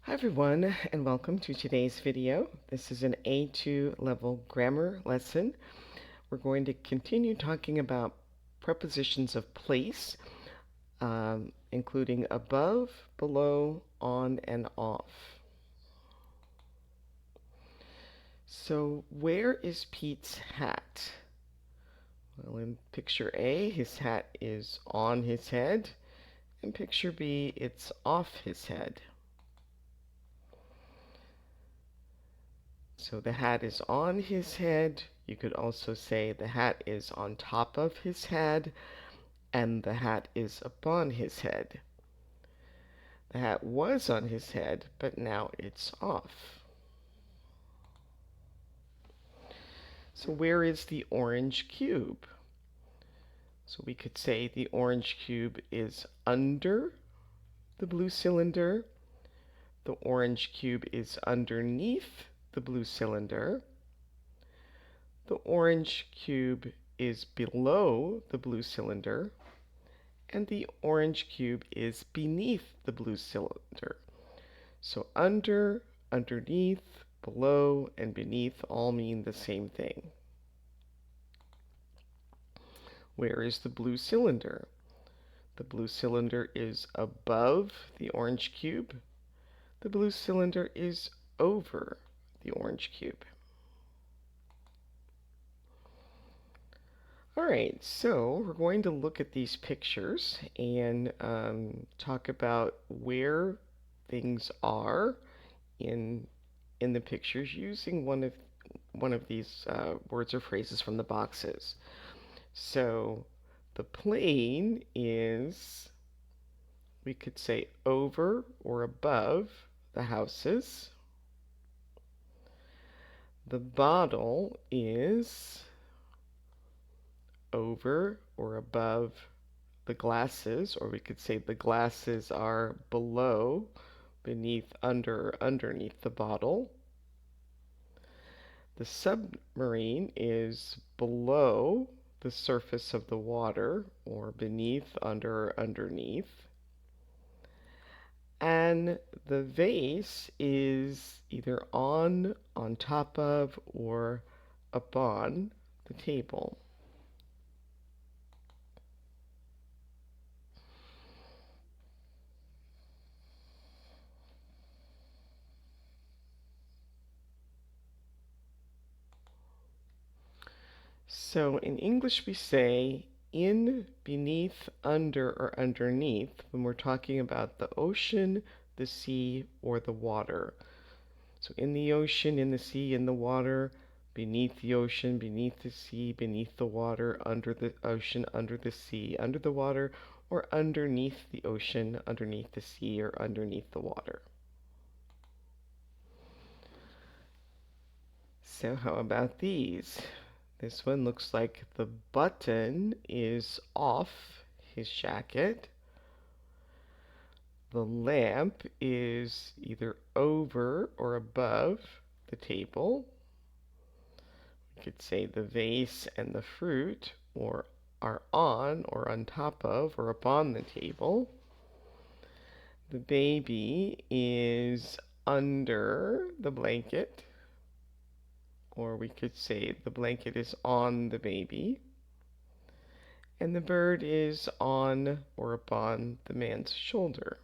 Hi everyone, and welcome to today's video. This is an A2 level grammar lesson. We're going to continue talking about prepositions of place, including above, below, on, and off. So where is Pete's hat? Well, in picture A, his hat is on his head. In picture B, it's off his head. So the hat is on his head. You could also say the hat is on top of his head, and the hat is upon his head. The hat was on his head, but now it's off. So where is the orange cube? So we could say the orange cube is under the blue cylinder. The orange cube is underneath the blue cylinder. The orange cube is below the blue cylinder, and the orange cube is beneath the blue cylinder. So under, underneath, below, and beneath all mean the same thing. Where is the blue cylinder? The blue cylinder is above the orange cube. The blue cylinder is over the orange cube. Alright, so we're going to look at these pictures and talk about where things are in the pictures using one of these words or phrases from the boxes. So the plane is, we could say, over or above the houses. The bottle is over or above the glasses, or we could say the glasses are below, beneath, under, or underneath the bottle. The submarine is below the surface of the water, or beneath, under, or underneath. And the vase is either on top of, or upon the table. So in English we say in, beneath, under, or underneath when we're talking about the ocean, the sea, or the water. So in the ocean, in the sea, in the water, beneath the ocean, beneath the sea, beneath the water, under the ocean, under the sea, under the water, or underneath the ocean, underneath the sea, or underneath the water. So how about these? This one looks like the button is off his jacket. The lamp is either over or above the table. We could say the vase and the fruit are on or on top of or upon the table. The baby is under the blanket. Or we could say the blanket is on the baby. And the bird is on or upon the man's shoulder.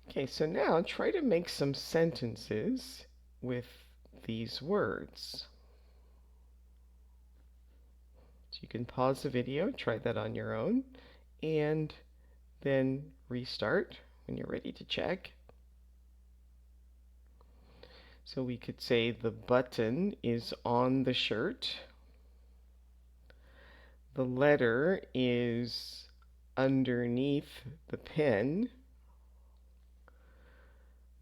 Okay, so now try to make some sentences with these words. So you can pause the video, try that on your own, and then restart when you're ready to check. So we could say the button is on the shirt. The letter is underneath the pen.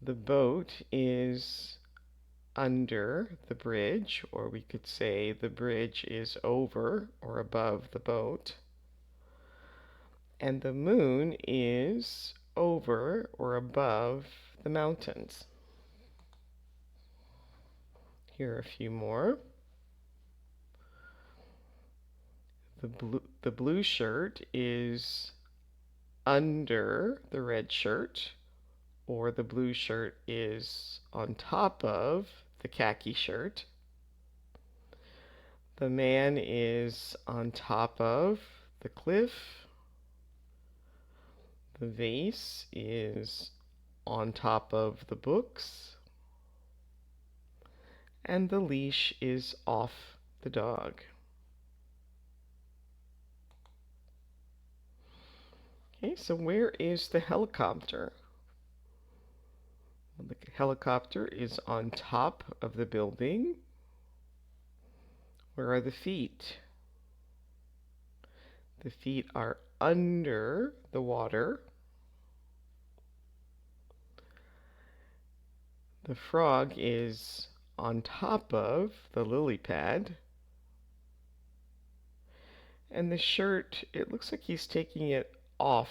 The boat is under the bridge, or we could say the bridge is over or above the boat. And the moon is over or above the mountains. Here are a few more. The blue shirt is under the red shirt, or the blue shirt is on top of the khaki shirt. The man is on top of the cliff. The vase is on top of the books. And the leash is off the dog. Okay, so where is the helicopter? Well, the helicopter is on top of the building. Where are the feet? The feet are under the water. The frog is on top of the lily pad. And the shirt, it looks like he's taking it off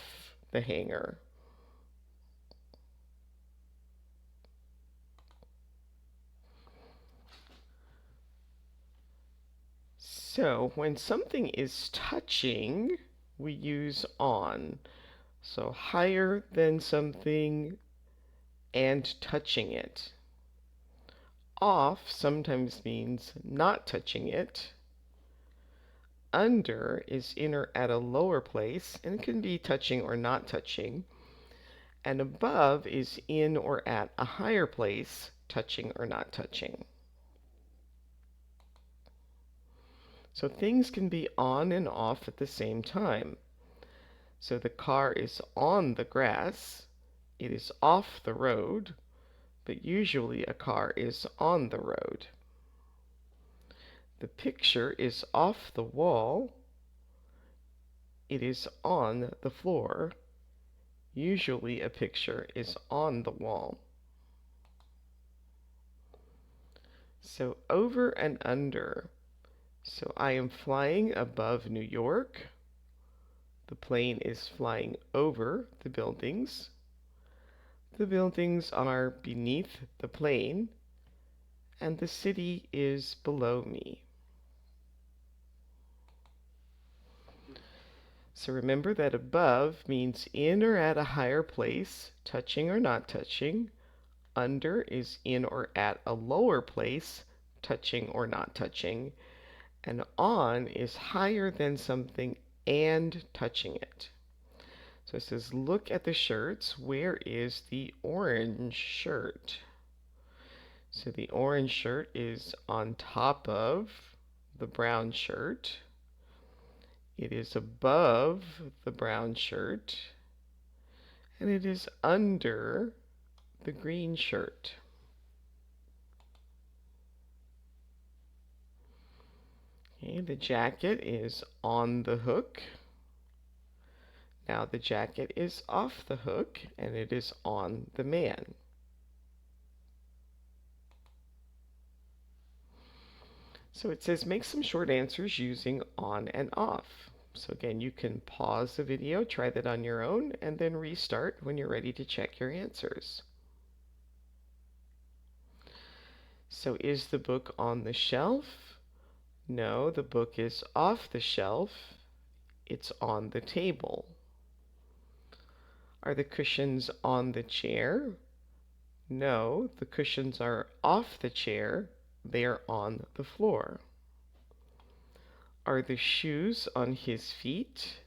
the hanger. So when something is touching, we use on. So higher than something and touching it. Off sometimes means not touching it. Under is in or at a lower place and can be touching or not touching. And above is in or at a higher place, touching or not touching. So things can be on and off at the same time. So the car is on the grass, it is off the road, but usually a car is on the road. The picture is off the wall, it is on the floor. Usually a picture is on the wall. So over and under. So I am flying above New York. The plane is flying over the buildings. The buildings are beneath the plane, and the city is below me. So remember that above means in or at a higher place, touching or not touching. Under is in or at a lower place, touching or not touching. And on is higher than something and touching it. So it says, look at the shirts. Where is the orange shirt? So the orange shirt is on top of the brown shirt. It is above the brown shirt. And it is under the green shirt. Okay, the jacket is on the hook. Now the jacket is off the hook and it is on the man. So it says make some short answers using on and off. So again, you can pause the video, try that on your own, and then restart when you're ready to check your answers. So is the book on the shelf? No, the book is off the shelf. It's on the table. Are the cushions on the chair? No, the cushions are off the chair. They are on the floor. Are the shoes on his feet?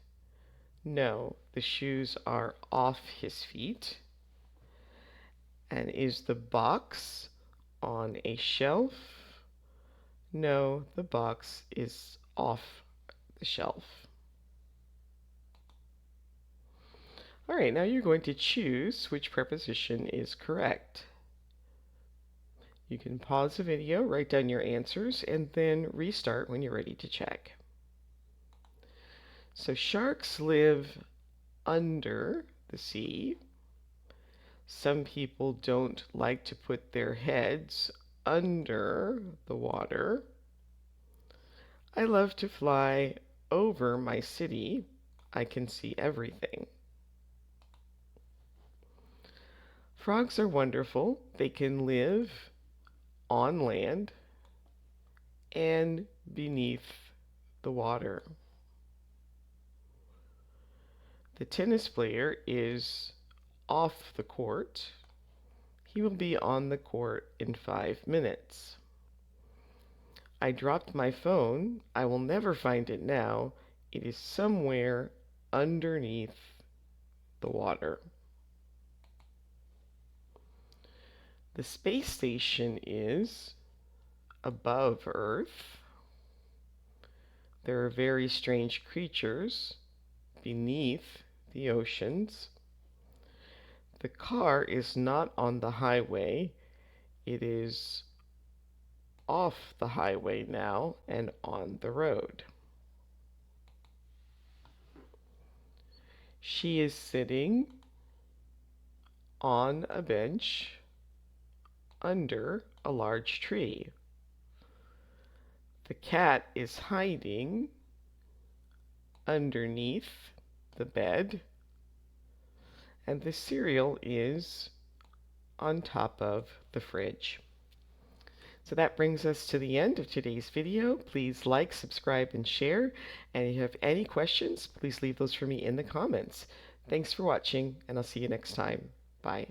No, the shoes are off his feet. And is the box on a shelf? No, the box is off the shelf. All right, now you're going to choose which preposition is correct. You can pause the video, write down your answers, and then restart when you're ready to check. So sharks live under the sea. Some people don't like to put their heads under the water. I love to fly over my city. I can see everything. Frogs are wonderful. They can live on land and beneath the water. The tennis player is off the court. He will be on the court in 5 minutes. I dropped my phone. I will never find it now. It is somewhere underneath the water. The space station is above Earth. There are very strange creatures beneath the oceans. The car is not on the highway. It is off the highway now and on the road. She is sitting on a bench under a large tree. The cat is hiding underneath the bed, and the cereal is on top of the fridge. So that brings us to the end of today's video. Please like, subscribe, and share. And if you have any questions, please leave those for me in the comments. Thanks for watching, and I'll see you next time. Bye.